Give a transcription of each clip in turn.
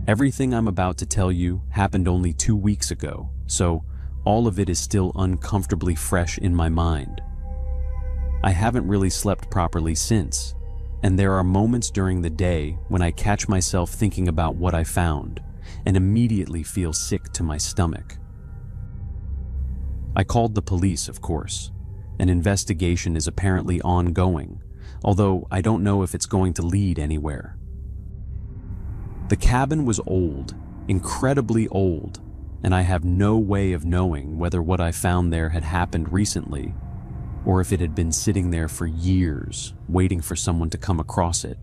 Everything I'm about to tell you happened only 2 weeks ago, so all of it is still uncomfortably fresh in my mind. I haven't really slept properly since, and there are moments during the day when I catch myself thinking about what I found and immediately feel sick to my stomach. I called the police, of course. An investigation is apparently ongoing, although I don't know if it's going to lead anywhere. The cabin was old, incredibly old, and I have no way of knowing whether what I found there had happened recently or if it had been sitting there for years, waiting for someone to come across it.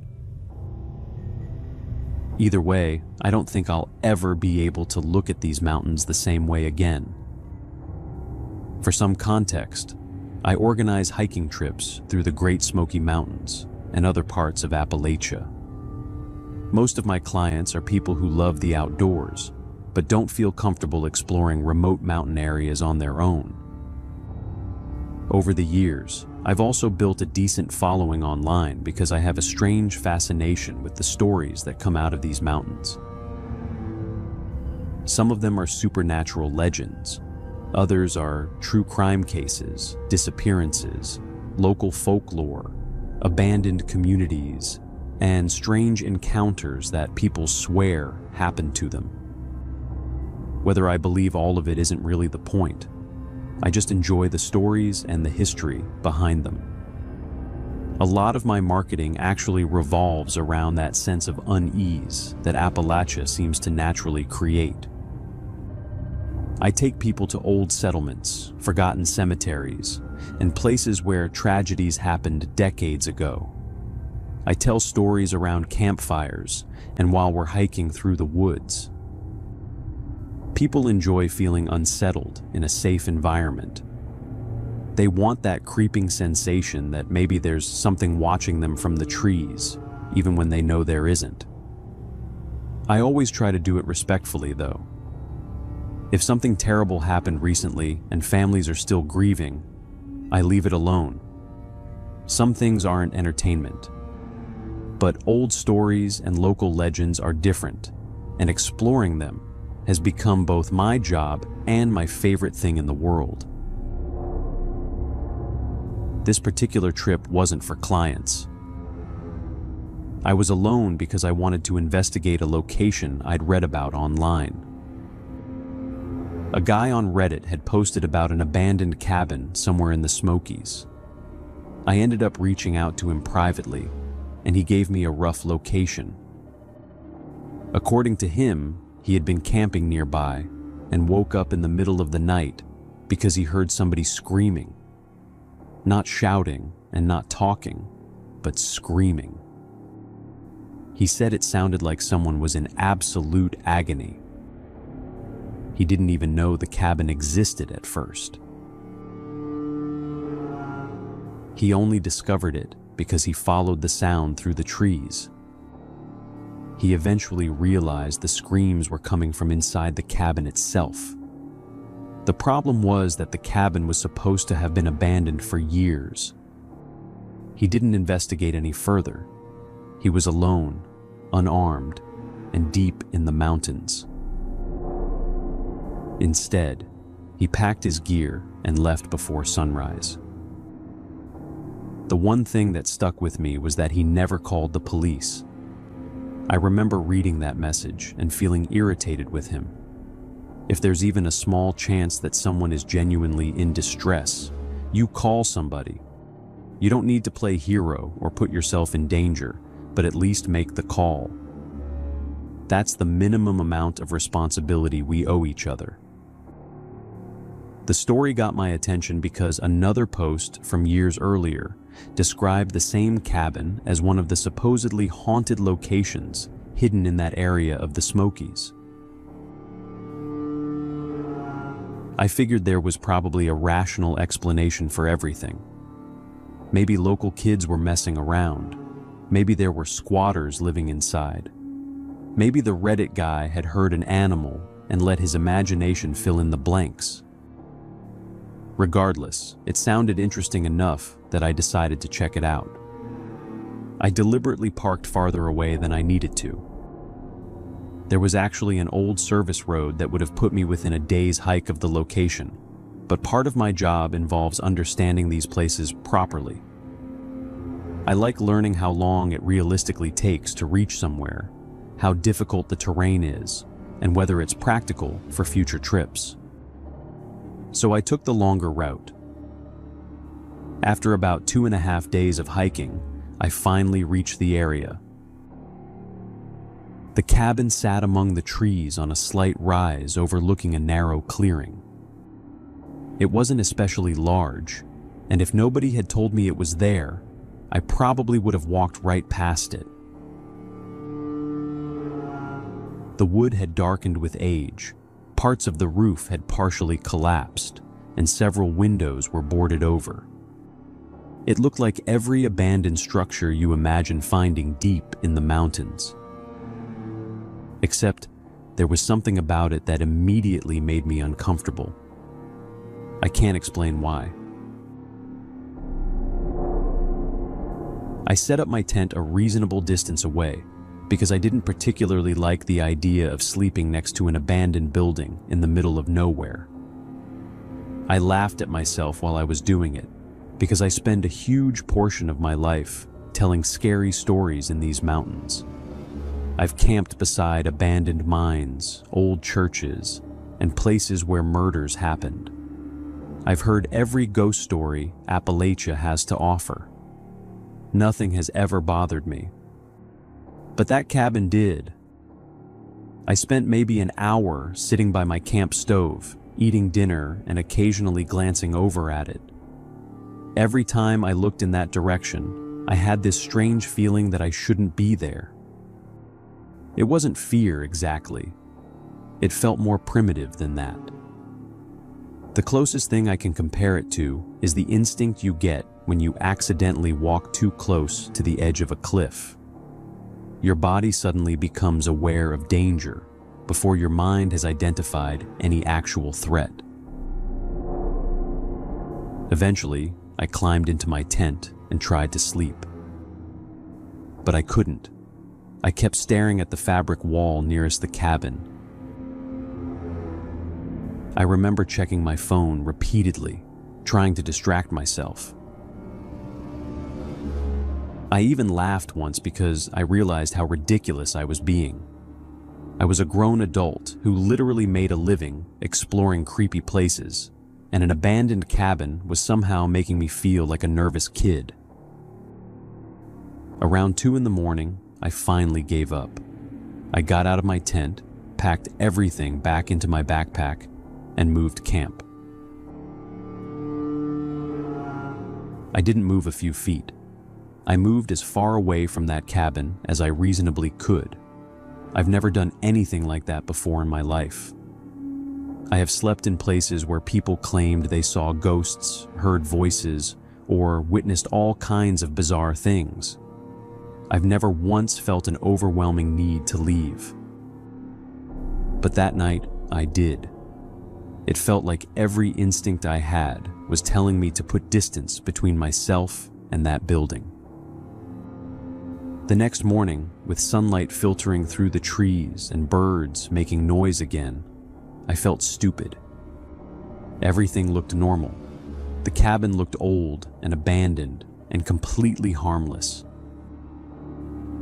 Either way, I don't think I'll ever be able to look at these mountains the same way again. For some context, I organize hiking trips through the Great Smoky Mountains and other parts of Appalachia. Most of my clients are people who love the outdoors, but don't feel comfortable exploring remote mountain areas on their own. Over the years, I've also built a decent following online because I have a strange fascination with the stories that come out of these mountains. Some of them are supernatural legends. Others are true crime cases, disappearances, local folklore, abandoned communities, and strange encounters that people swear happened to them. Whether I believe all of it isn't really the point. I just enjoy the stories and the history behind them. A lot of my marketing actually revolves around that sense of unease that Appalachia seems to naturally create. I take people to old settlements, forgotten cemeteries, and places where tragedies happened decades ago. I tell stories around campfires and while we're hiking through the woods. People enjoy feeling unsettled in a safe environment. They want that creeping sensation that maybe there's something watching them from the trees, even when they know there isn't. I always try to do it respectfully, though. If something terrible happened recently and families are still grieving, I leave it alone. Some things aren't entertainment. But old stories and local legends are different, and exploring them has become both my job and my favorite thing in the world. This particular trip wasn't for clients. I was alone because I wanted to investigate a location I'd read about online. A guy on Reddit had posted about an abandoned cabin somewhere in the Smokies. I ended up reaching out to him privately, and he gave me a rough location. According to him, he had been camping nearby and woke up in the middle of the night because he heard somebody screaming. Not shouting and not talking, but screaming. He said it sounded like someone was in absolute agony. He didn't even know the cabin existed at first. He only discovered it because he followed the sound through the trees. He eventually realized the screams were coming from inside the cabin itself. The problem was that the cabin was supposed to have been abandoned for years. He didn't investigate any further. He was alone, unarmed, and deep in the mountains. Instead, he packed his gear and left before sunrise. The one thing that stuck with me was that he never called the police. I remember reading that message and feeling irritated with him. If there's even a small chance that someone is genuinely in distress, you call somebody. You don't need to play hero or put yourself in danger, but at least make the call. That's the minimum amount of responsibility we owe each other. The story got my attention because another post from years earlier described the same cabin as one of the supposedly haunted locations hidden in that area of the Smokies. I figured there was probably a rational explanation for everything. Maybe local kids were messing around. Maybe there were squatters living inside. Maybe the Reddit guy had heard an animal and let his imagination fill in the blanks. Regardless, it sounded interesting enough that I decided to check it out. I deliberately parked farther away than I needed to. There was actually an old service road that would have put me within a day's hike of the location, but part of my job involves understanding these places properly. I like learning how long it realistically takes to reach somewhere, how difficult the terrain is, and whether it's practical for future trips. So I took the longer route. After about 2.5 days of hiking, I finally reached the area. The cabin sat among the trees on a slight rise overlooking a narrow clearing. It wasn't especially large, and if nobody had told me it was there, I probably would have walked right past it. The wood had darkened with age, parts of the roof had partially collapsed, and several windows were boarded over. It looked like every abandoned structure you imagine finding deep in the mountains. Except there was something about it that immediately made me uncomfortable. I can't explain why. I set up my tent a reasonable distance away because I didn't particularly like the idea of sleeping next to an abandoned building in the middle of nowhere. I laughed at myself while I was doing it because I spend a huge portion of my life telling scary stories in these mountains. I've camped beside abandoned mines, old churches, and places where murders happened. I've heard every ghost story Appalachia has to offer. Nothing has ever bothered me. But that cabin did. I spent maybe an hour sitting by my camp stove, eating dinner and occasionally glancing over at it. Every time I looked in that direction, I had this strange feeling that I shouldn't be there. It wasn't fear exactly. It felt more primitive than that. The closest thing I can compare it to is the instinct you get when you accidentally walk too close to the edge of a cliff. Your body suddenly becomes aware of danger before your mind has identified any actual threat. Eventually, I climbed into my tent and tried to sleep. But I couldn't. I kept staring at the fabric wall nearest the cabin. I remember checking my phone repeatedly, trying to distract myself. I even laughed once because I realized how ridiculous I was being. I was a grown adult who literally made a living exploring creepy places, and an abandoned cabin was somehow making me feel like a nervous kid. Around 2 a.m, I finally gave up. I got out of my tent, packed everything back into my backpack, and moved camp. I didn't move a few feet. I moved as far away from that cabin as I reasonably could. I've never done anything like that before in my life. I have slept in places where people claimed they saw ghosts, heard voices, or witnessed all kinds of bizarre things. I've never once felt an overwhelming need to leave. But that night, I did. It felt like every instinct I had was telling me to put distance between myself and that building. The next morning, with sunlight filtering through the trees and birds making noise again, I felt stupid. Everything looked normal. The cabin looked old and abandoned and completely harmless.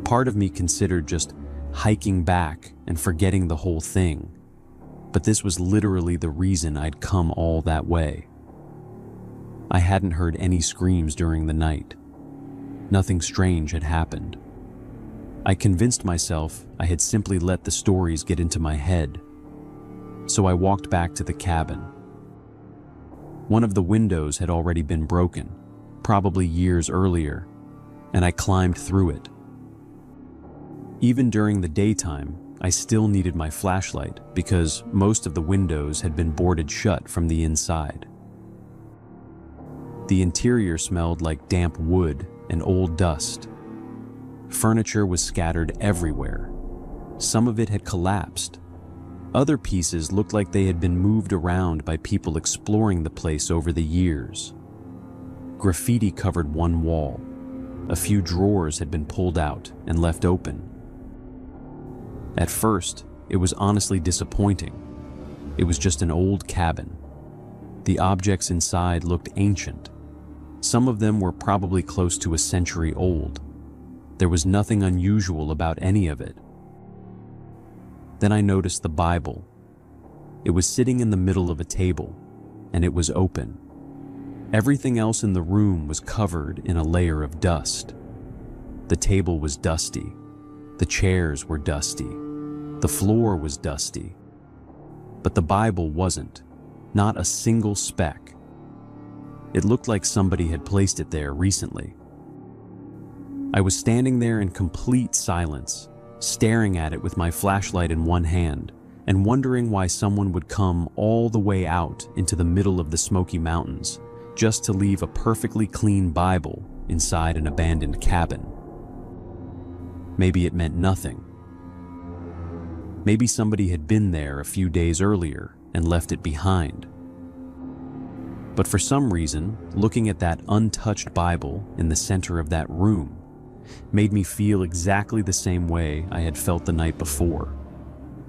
Part of me considered just hiking back and forgetting the whole thing, but this was literally the reason I'd come all that way. I hadn't heard any screams during the night. Nothing strange had happened. I convinced myself I had simply let the stories get into my head. So I walked back to the cabin. One of the windows had already been broken, probably years earlier, and I climbed through it. Even during the daytime, I still needed my flashlight because most of the windows had been boarded shut from the inside. The interior smelled like damp wood and old dust. Furniture was scattered everywhere. Some of it had collapsed. Other pieces looked like they had been moved around by people exploring the place over the years. Graffiti covered one wall. A few drawers had been pulled out and left open. At first, it was honestly disappointing. It was just an old cabin. The objects inside looked ancient. Some of them were probably close to a century old. There was nothing unusual about any of it. Then I noticed the Bible. It was sitting in the middle of a table, and it was open. Everything else in the room was covered in a layer of dust. The table was dusty. The chairs were dusty. The floor was dusty. But the Bible wasn't. Not a single speck. It looked like somebody had placed it there recently. I was standing there in complete silence, staring at it with my flashlight in one hand, and wondering why someone would come all the way out into the middle of the Smoky Mountains just to leave a perfectly clean Bible inside an abandoned cabin. Maybe it meant nothing. Maybe somebody had been there a few days earlier and left it behind. But for some reason, looking at that untouched Bible in the center of that room made me feel exactly the same way I had felt the night before,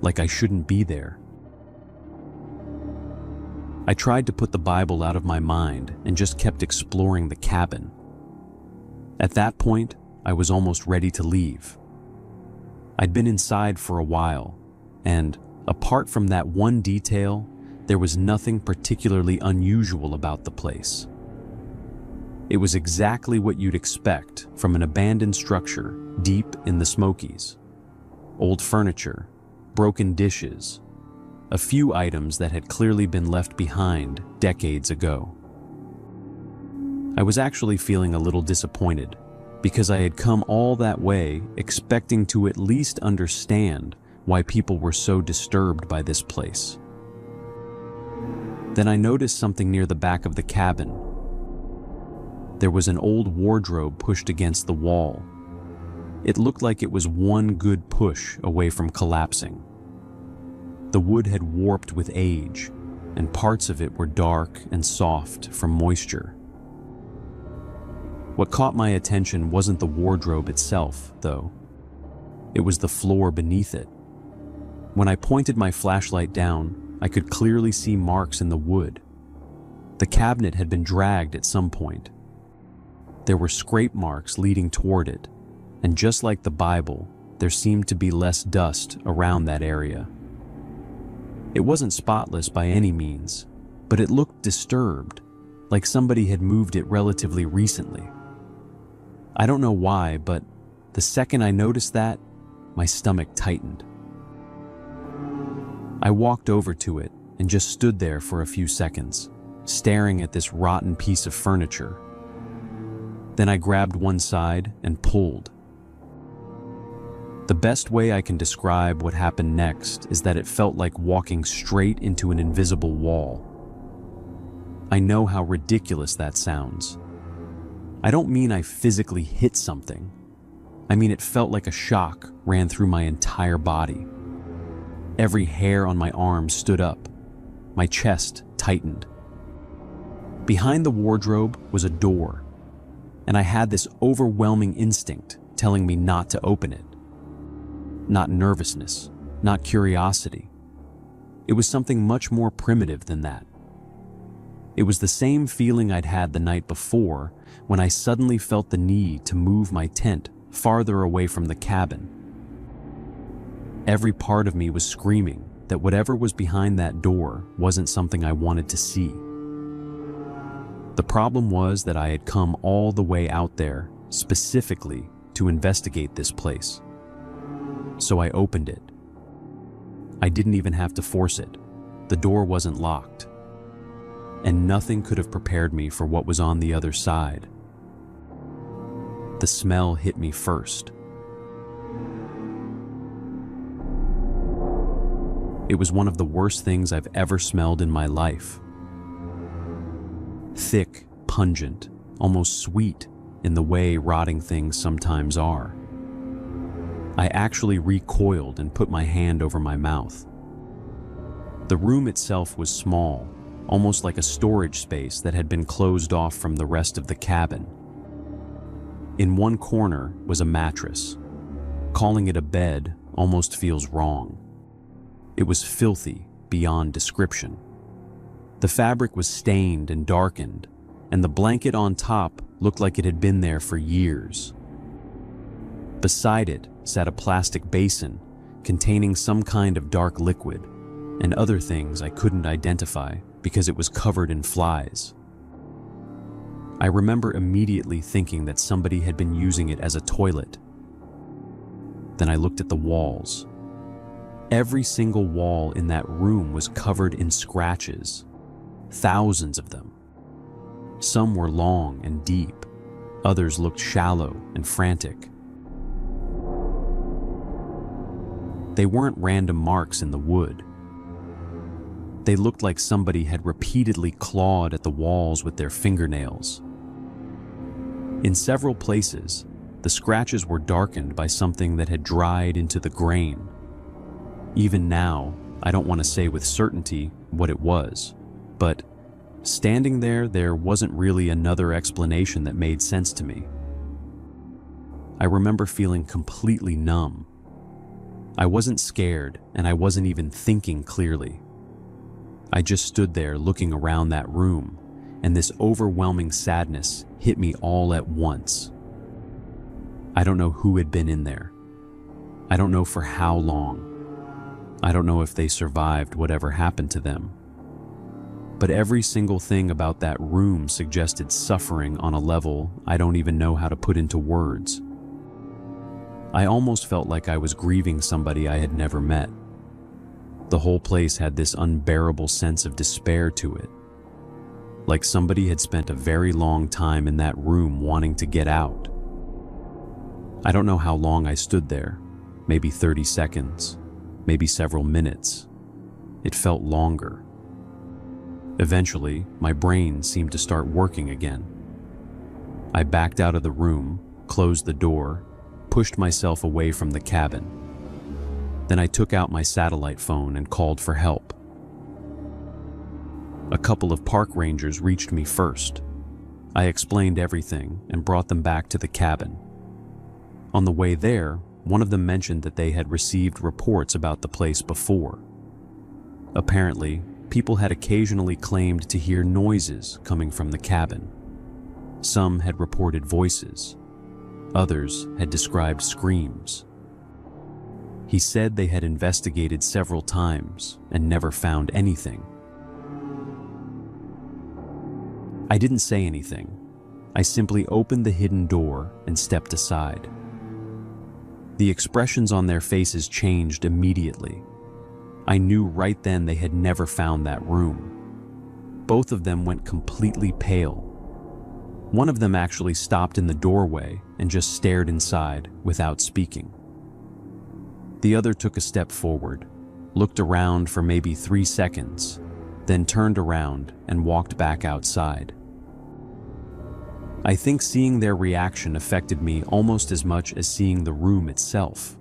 like I shouldn't be there. I tried to put the Bible out of my mind and just kept exploring the cabin. At that point, I was almost ready to leave. I'd been inside for a while, and apart from that one detail, there was nothing particularly unusual about the place. It was exactly what you'd expect from an abandoned structure deep in the Smokies. Old furniture, broken dishes, a few items that had clearly been left behind decades ago. I was actually feeling a little disappointed because I had come all that way expecting to at least understand why people were so disturbed by this place. Then I noticed something near the back of the cabin. There was an old wardrobe pushed against the wall. It looked like it was one good push away from collapsing. The wood had warped with age, and parts of it were dark and soft from moisture. What caught my attention wasn't the wardrobe itself, though. It was the floor beneath it. When I pointed my flashlight down, I could clearly see marks in the wood. The cabinet had been dragged at some point. There were scrape marks leading toward it, and just like the Bible, there seemed to be less dust around that area. It wasn't spotless by any means, but it looked disturbed, like somebody had moved it relatively recently. I don't know why, but the second I noticed that, my stomach tightened. I walked over to it and just stood there for a few seconds, staring at this rotten piece of furniture. Then I grabbed one side and pulled. The best way I can describe what happened next is that it felt like walking straight into an invisible wall. I know how ridiculous that sounds. I don't mean I physically hit something. I mean it felt like a shock ran through my entire body. Every hair on my arm stood up. My chest tightened. Behind the wardrobe was a door, and I had this overwhelming instinct telling me not to open it. Not nervousness, not curiosity. It was something much more primitive than that. It was the same feeling I'd had the night before when I suddenly felt the need to move my tent farther away from the cabin. Every part of me was screaming that whatever was behind that door wasn't something I wanted to see. The problem was that I had come all the way out there specifically to investigate this place. So I opened it. I didn't even have to force it. The door wasn't locked. And nothing could have prepared me for what was on the other side. The smell hit me first. It was one of the worst things I've ever smelled in my life. Thick, pungent, almost sweet in the way rotting things sometimes are. I actually recoiled and put my hand over my mouth. The room itself was small, almost like a storage space that had been closed off from the rest of the cabin. In one corner was a mattress. Calling it a bed almost feels wrong. It was filthy beyond description. The fabric was stained and darkened, and the blanket on top looked like it had been there for years. Beside it sat a plastic basin containing some kind of dark liquid and other things I couldn't identify because it was covered in flies. I remember immediately thinking that somebody had been using it as a toilet. Then I looked at the walls. Every single wall in that room was covered in scratches, thousands of them. Some were long and deep, others looked shallow and frantic. They weren't random marks in the wood. They looked like somebody had repeatedly clawed at the walls with their fingernails. In several places, the scratches were darkened by something that had dried into the grain. Even now, I don't want to say with certainty what it was, but standing there wasn't really another explanation that made sense to me. I remember feeling completely numb. I wasn't scared, and I wasn't even thinking clearly. I just stood there looking around that room, and this overwhelming sadness hit me all at once. I don't know who had been in there. I don't know for how long. I don't know if they survived whatever happened to them. But every single thing about that room suggested suffering on a level I don't even know how to put into words. I almost felt like I was grieving somebody I had never met. The whole place had this unbearable sense of despair to it, like somebody had spent a very long time in that room wanting to get out. I don't know how long I stood there, maybe 30 seconds, maybe several minutes. It felt longer. Eventually, my brain seemed to start working again. I backed out of the room, closed the door, pushed myself away from the cabin. Then I took out my satellite phone and called for help. A couple of park rangers reached me first. I explained everything and brought them back to the cabin. On the way there, one of them mentioned that they had received reports about the place before. Apparently, people had occasionally claimed to hear noises coming from the cabin. Some had reported voices. Others had described screams. He said they had investigated several times and never found anything. I didn't say anything. I simply opened the hidden door and stepped aside. The expressions on their faces changed immediately. I knew right then they had never found that room. Both of them went completely pale. One of them actually stopped in the doorway and just stared inside without speaking. The other took a step forward, looked around for maybe 3 seconds, then turned around and walked back outside. I think seeing their reaction affected me almost as much as seeing the room itself.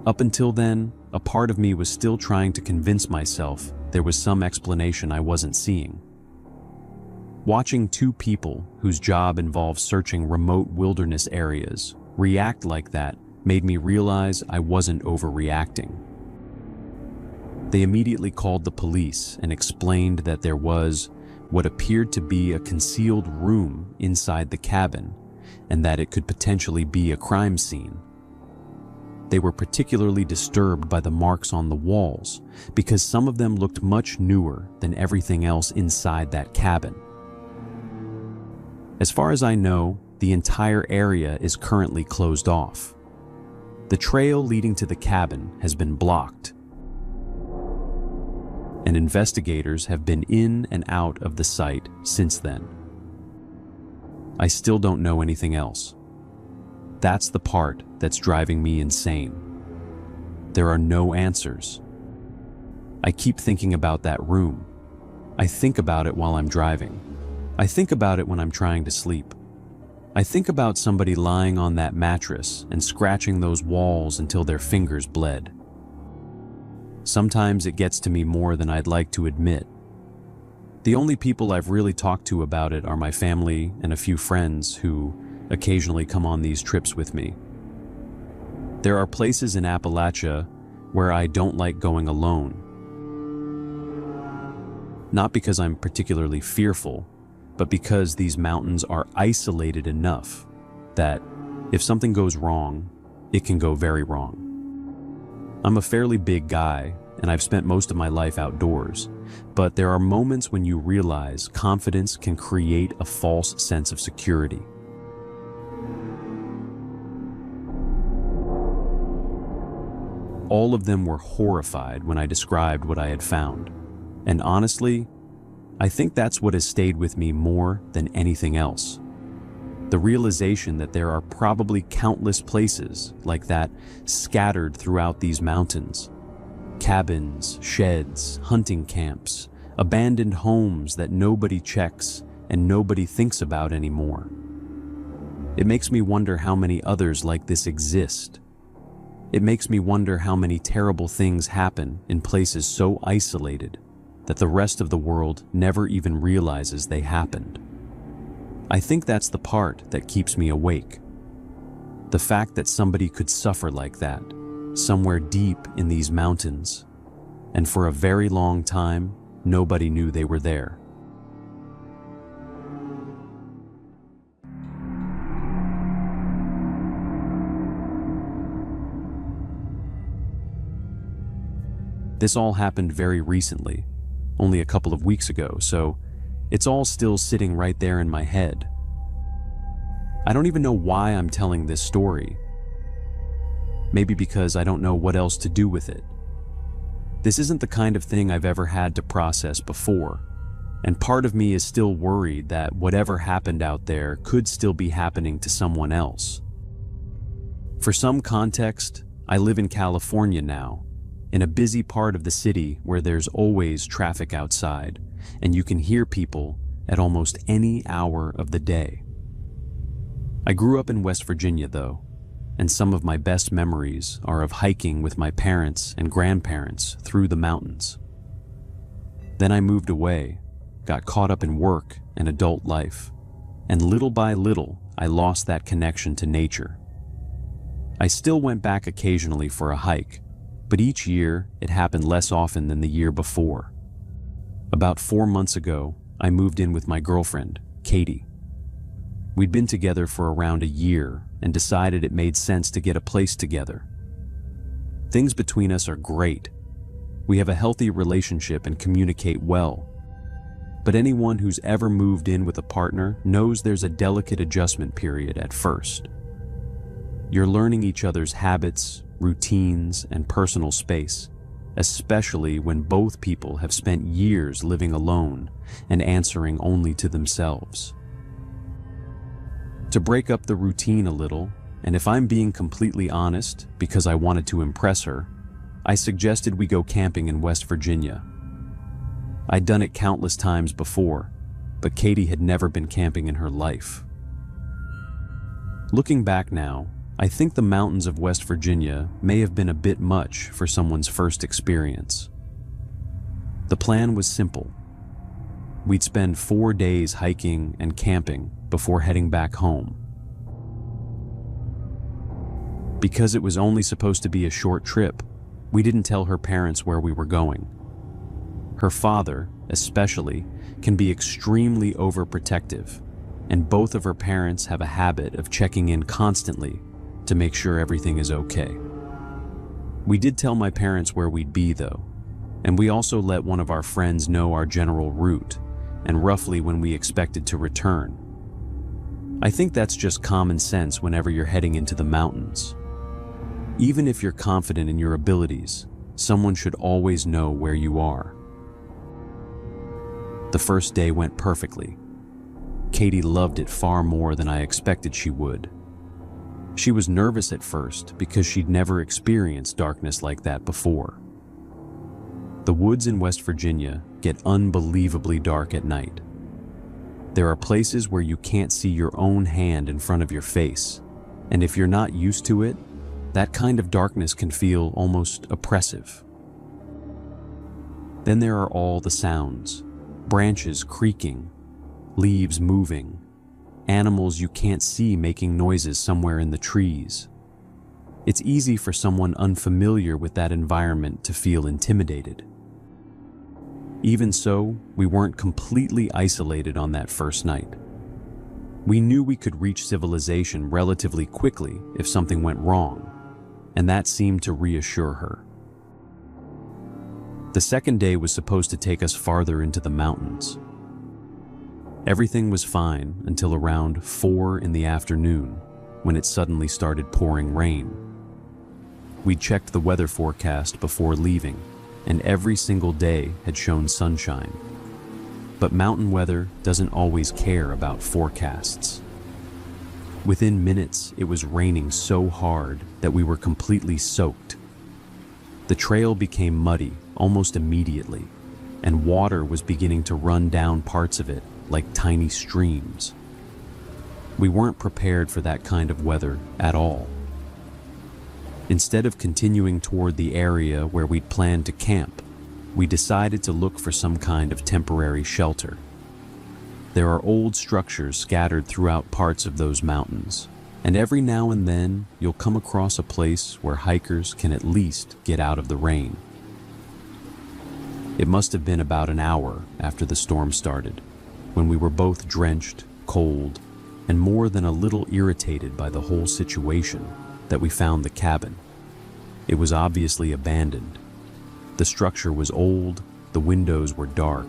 Up until then, a part of me was still trying to convince myself there was some explanation I wasn't seeing. Watching two people whose job involves searching remote wilderness areas react like that made me realize I wasn't overreacting. They immediately called the police and explained that there was what appeared to be a concealed room inside the cabin and that it could potentially be a crime scene. They were particularly disturbed by the marks on the walls because some of them looked much newer than everything else inside that cabin. As far as I know, the entire area is currently closed off. The trail leading to the cabin has been blocked, and investigators have been in and out of the site since then. I still don't know anything else. That's the part that's driving me insane. There are no answers. I keep thinking about that room. I think about it while I'm driving. I think about it when I'm trying to sleep. I think about somebody lying on that mattress and scratching those walls until their fingers bled. Sometimes it gets to me more than I'd like to admit. The only people I've really talked to about it are my family and a few friends who occasionally come on these trips with me. There are places in Appalachia where I don't like going alone. Not because I'm particularly fearful, but because these mountains are isolated enough that if something goes wrong, it can go very wrong. I'm a fairly big guy, and I've spent most of my life outdoors, but there are moments when you realize confidence can create a false sense of security. All of them were horrified when I described what I had found, and honestly, I think that's what has stayed with me more than anything else. The realization that there are probably countless places like that scattered throughout these mountains. Cabins, sheds, hunting camps, abandoned homes that nobody checks and nobody thinks about anymore. It makes me wonder how many others like this exist. It makes me wonder how many terrible things happen in places so isolated that the rest of the world never even realizes they happened. I think that's the part that keeps me awake. The fact that somebody could suffer like that, somewhere deep in these mountains, and for a very long time, nobody knew they were there. This all happened very recently, only a couple of weeks ago, so it's all still sitting right there in my head. I don't even know why I'm telling this story. Maybe because I don't know what else to do with it. This isn't the kind of thing I've ever had to process before, and part of me is still worried that whatever happened out there could still be happening to someone else. For some context, I live in California now, in a busy part of the city where there's always traffic outside, and you can hear people at almost any hour of the day. I grew up in West Virginia, though, and some of my best memories are of hiking with my parents and grandparents through the mountains. Then I moved away, got caught up in work and adult life, and little by little, I lost that connection to nature. I still went back occasionally for a hike, but each year it happened less often than the year before. About 4 months ago, I moved in with my girlfriend, Katie. We'd been together for around a year and decided it made sense to get a place together. Things between us are great. We have a healthy relationship and communicate well. But anyone who's ever moved in with a partner knows there's a delicate adjustment period at first. You're learning each other's habits, routines, and personal space, especially when both people have spent years living alone and answering only to themselves. To break up the routine a little, and if I'm being completely honest, because I wanted to impress her, I suggested we go camping in West Virginia. I'd done it countless times before, but Katie had never been camping in her life. Looking back now, I think the mountains of West Virginia may have been a bit much for someone's first experience. The plan was simple. We'd spend 4 days hiking and camping before heading back home. Because it was only supposed to be a short trip, we didn't tell her parents where we were going. Her father, especially, can be extremely overprotective, and both of her parents have a habit of checking in constantly to make sure everything is okay. We did tell my parents where we'd be, though, and we also let one of our friends know our general route and roughly when we expected to return. I think that's just common sense whenever you're heading into the mountains. Even if you're confident in your abilities, someone should always know where you are. The first day went perfectly. Katie loved it far more than I expected she would. She was nervous at first because she'd never experienced darkness like that before. The woods in West Virginia get unbelievably dark at night. There are places where you can't see your own hand in front of your face, and if you're not used to it, that kind of darkness can feel almost oppressive. Then there are all the sounds, branches creaking, leaves moving, animals you can't see making noises somewhere in the trees. It's easy for someone unfamiliar with that environment to feel intimidated. Even so, we weren't completely isolated on that first night. We knew we could reach civilization relatively quickly if something went wrong, and that seemed to reassure her. The second day was supposed to take us farther into the mountains. Everything was fine until around 4 in the afternoon, when it suddenly started pouring rain. We checked the weather forecast before leaving, and every single day had shown sunshine. But mountain weather doesn't always care about forecasts. Within minutes, it was raining so hard that we were completely soaked. The trail became muddy almost immediately, and water was beginning to run down parts of it like tiny streams. We weren't prepared for that kind of weather at all. Instead of continuing toward the area where we'd planned to camp, we decided to look for some kind of temporary shelter. There are old structures scattered throughout parts of those mountains, and every now and then you'll come across a place where hikers can at least get out of the rain. It must have been about an hour after the storm started, when we were both drenched, cold, and more than a little irritated by the whole situation, that we found the cabin. It was obviously abandoned. The structure was old, the windows were dark,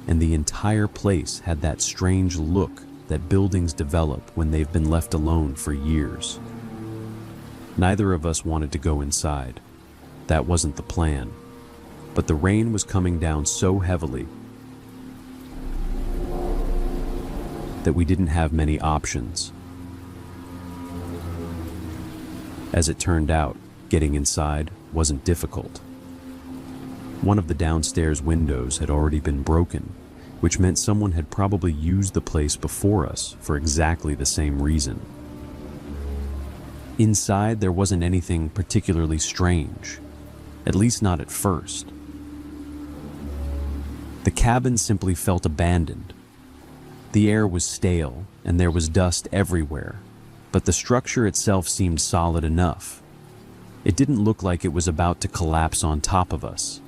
and the entire place had that strange look that buildings develop when they've been left alone for years. Neither of us wanted to go inside. That wasn't the plan. But the rain was coming down so heavily that we didn't have many options. As it turned out, getting inside wasn't difficult. One of the downstairs windows had already been broken, which meant someone had probably used the place before us for exactly the same reason. Inside, there wasn't anything particularly strange, at least not at first. The cabin simply felt abandoned. The air was stale, and there was dust everywhere, but the structure itself seemed solid enough. It didn't look like it was about to collapse on top of us.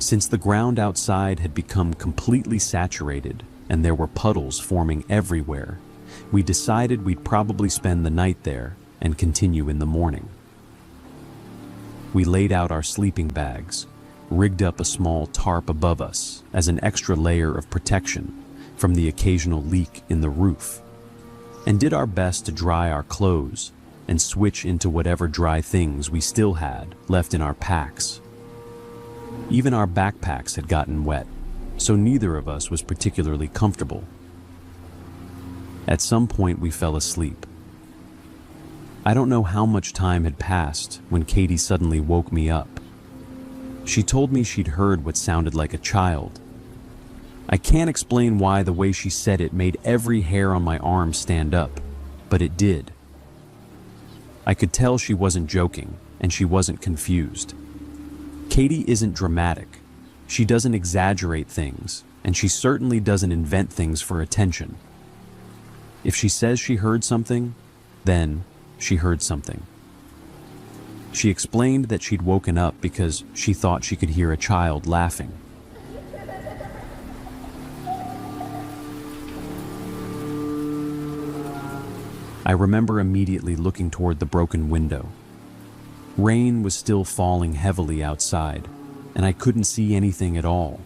Since the ground outside had become completely saturated and there were puddles forming everywhere, we decided we'd probably spend the night there and continue in the morning. We laid out our sleeping bags, rigged up a small tarp above us as an extra layer of protection from the occasional leak in the roof, and did our best to dry our clothes and switch into whatever dry things we still had left in our packs. Even our backpacks had gotten wet, so neither of us was particularly comfortable. At some point we fell asleep. I don't know how much time had passed when Katie suddenly woke me up. She told me she'd heard what sounded like a child. I can't explain why the way she said it made every hair on my arm stand up, but it did. I could tell she wasn't joking, and she wasn't confused. Katie isn't dramatic. She doesn't exaggerate things, and she certainly doesn't invent things for attention. If she says she heard something, then she heard something. She explained that she'd woken up because she thought she could hear a child laughing. I remember immediately looking toward the broken window. Rain was still falling heavily outside, and I couldn't see anything at all.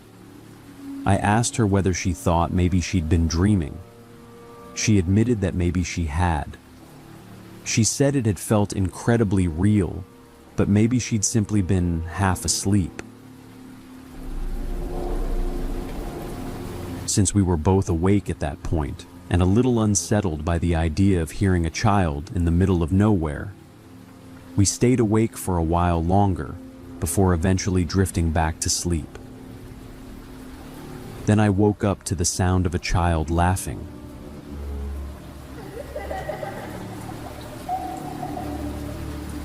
I asked her whether she thought maybe she'd been dreaming. She admitted that maybe she had. She said it had felt incredibly real, but maybe she'd simply been half asleep. Since we were both awake at that point, and a little unsettled by the idea of hearing a child in the middle of nowhere, we stayed awake for a while longer before eventually drifting back to sleep. Then I woke up to the sound of a child laughing.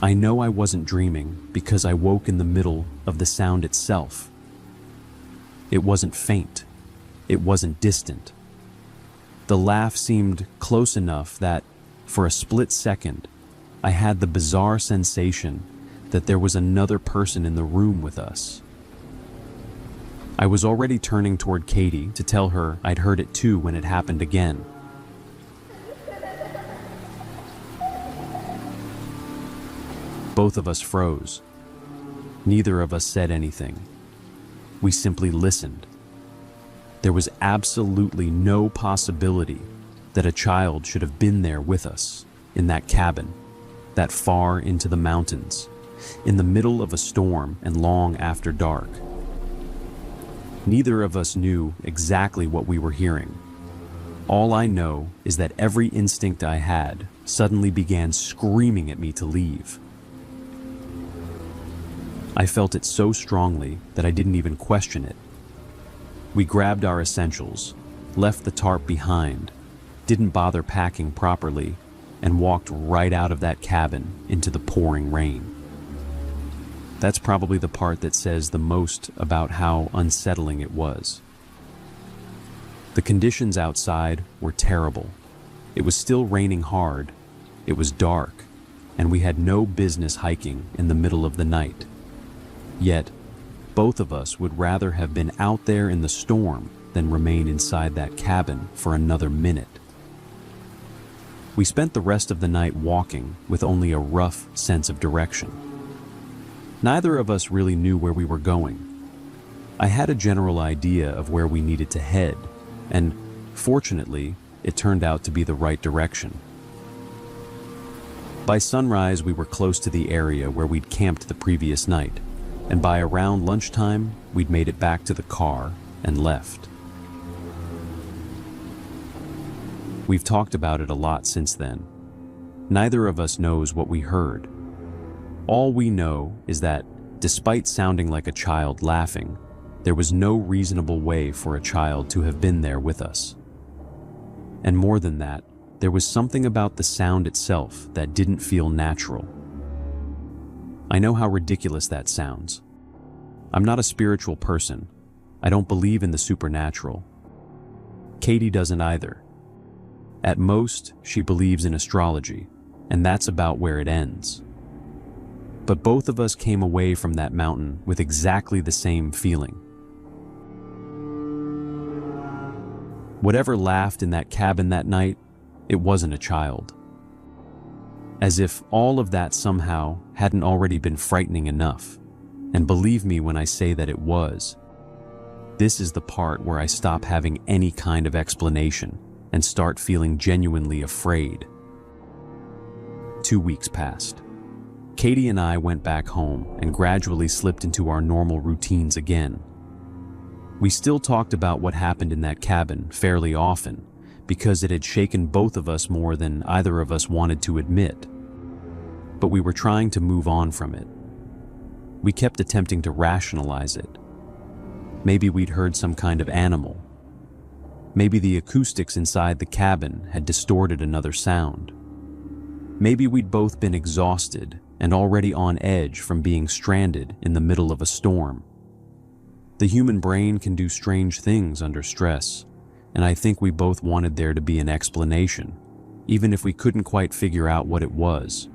I know I wasn't dreaming because I woke in the middle of the sound itself. It wasn't faint. It wasn't distant. The laugh seemed close enough that, for a split second, I had the bizarre sensation that there was another person in the room with us. I was already turning toward Katie to tell her I'd heard it too when it happened again. Both of us froze. Neither of us said anything. We simply listened. There was absolutely no possibility that a child should have been there with us, in that cabin, that far into the mountains, in the middle of a storm and long after dark. Neither of us knew exactly what we were hearing. All I know is that every instinct I had suddenly began screaming at me to leave. I felt it so strongly that I didn't even question it. We grabbed our essentials, left the tarp behind, didn't bother packing properly, and walked right out of that cabin into the pouring rain. That's probably the part that says the most about how unsettling it was. The conditions outside were terrible. It was still raining hard, it was dark, and we had no business hiking in the middle of the night. Yet, both of us would rather have been out there in the storm than remain inside that cabin for another minute. We spent the rest of the night walking with only a rough sense of direction. Neither of us really knew where we were going. I had a general idea of where we needed to head, and fortunately, it turned out to be the right direction. By sunrise, we were close to the area where we'd camped the previous night, and by around lunchtime, we'd made it back to the car and left. We've talked about it a lot since then. Neither of us knows what we heard. All we know is that, despite sounding like a child laughing, there was no reasonable way for a child to have been there with us. And more than that, there was something about the sound itself that didn't feel natural. I know how ridiculous that sounds. I'm not a spiritual person. I don't believe in the supernatural. Katie doesn't either. At most, she believes in astrology, and that's about where it ends. But both of us came away from that mountain with exactly the same feeling. Whatever laughed in that cabin that night, it wasn't a child. As if all of that somehow hadn't already been frightening enough. And believe me when I say that it was. This is the part where I stop having any kind of explanation and start feeling genuinely afraid. 2 weeks passed. Katie and I went back home and gradually slipped into our normal routines again. We still talked about what happened in that cabin fairly often because it had shaken both of us more than either of us wanted to admit. But we were trying to move on from it. We kept attempting to rationalize it. Maybe we'd heard some kind of animal. Maybe the acoustics inside the cabin had distorted another sound. Maybe we'd both been exhausted and already on edge from being stranded in the middle of a storm. The human brain can do strange things under stress, and I think we both wanted there to be an explanation, even if we couldn't quite figure out what it was.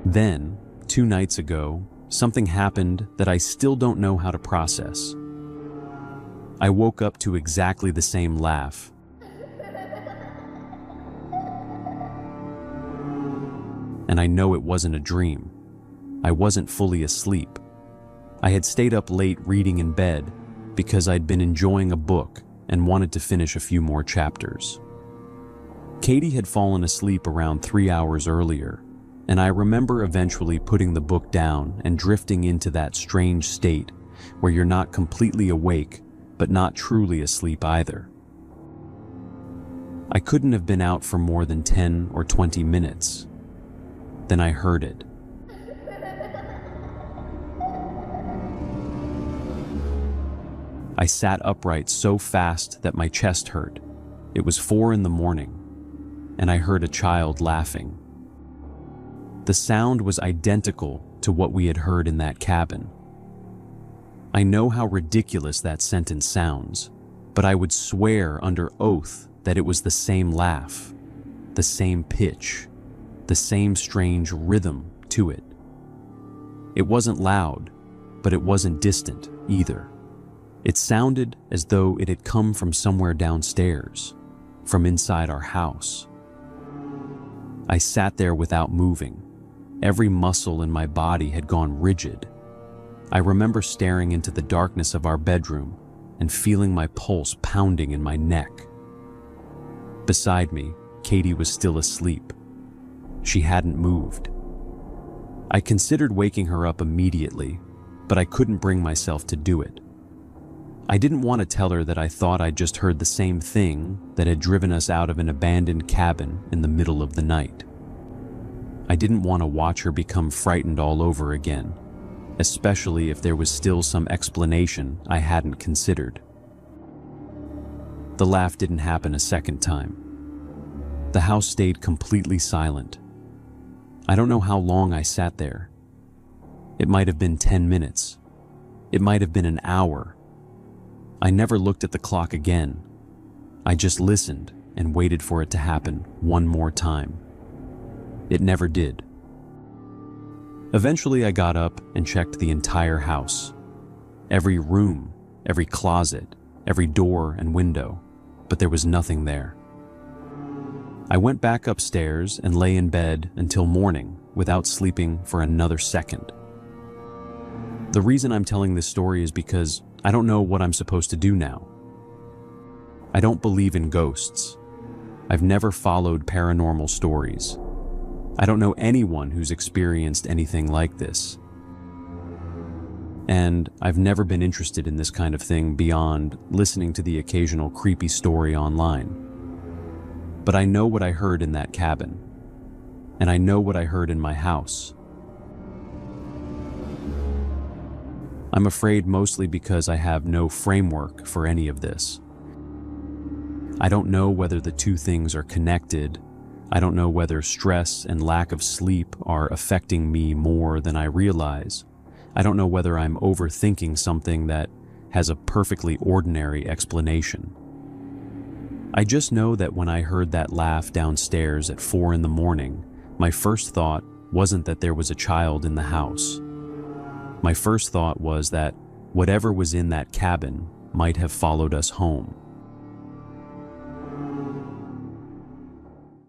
Then, 2 nights ago, something happened that I still don't know how to process. I woke up to exactly the same laugh. And I know it wasn't a dream. I wasn't fully asleep. I had stayed up late reading in bed because I'd been enjoying a book and wanted to finish a few more chapters. Katie had fallen asleep around 3 hours earlier, and I remember eventually putting the book down and drifting into that strange state where you're not completely awake, but not truly asleep either. I couldn't have been out for more than 10 or 20 minutes. Then I heard it. I sat upright so fast that my chest hurt. It was 4 in the morning, and I heard a child laughing. The sound was identical to what we had heard in that cabin. I know how ridiculous that sentence sounds, but I would swear under oath that it was the same laugh, the same pitch, the same strange rhythm to it. It wasn't loud, but it wasn't distant either. It sounded as though it had come from somewhere downstairs, from inside our house. I sat there without moving. Every muscle in my body had gone rigid. I remember staring into the darkness of our bedroom and feeling my pulse pounding in my neck. Beside me, Katie was still asleep. She hadn't moved. I considered waking her up immediately, but I couldn't bring myself to do it. I didn't want to tell her that I thought I'd just heard the same thing that had driven us out of an abandoned cabin in the middle of the night. I didn't want to watch her become frightened all over again, especially if there was still some explanation I hadn't considered. The laugh didn't happen a second time. The house stayed completely silent. I don't know how long I sat there. It might have been 10 minutes. It might have been an hour. I never looked at the clock again. I just listened and waited for it to happen one more time. It never did. Eventually, I got up and checked the entire house. Every room, every closet, every door and window, but there was nothing there. I went back upstairs and lay in bed until morning without sleeping for another second. The reason I'm telling this story is because I don't know what I'm supposed to do now. I don't believe in ghosts. I've never followed paranormal stories. I don't know anyone who's experienced anything like this. And I've never been interested in this kind of thing beyond listening to the occasional creepy story online. But I know what I heard in that cabin, and I know what I heard in my house. I'm afraid mostly because I have no framework for any of this. I don't know whether the two things are connected. I don't know whether stress and lack of sleep are affecting me more than I realize. I don't know whether I'm overthinking something that has a perfectly ordinary explanation. I just know that when I heard that laugh downstairs at 4 a.m, my first thought wasn't that there was a child in the house. My first thought was that whatever was in that cabin might have followed us home.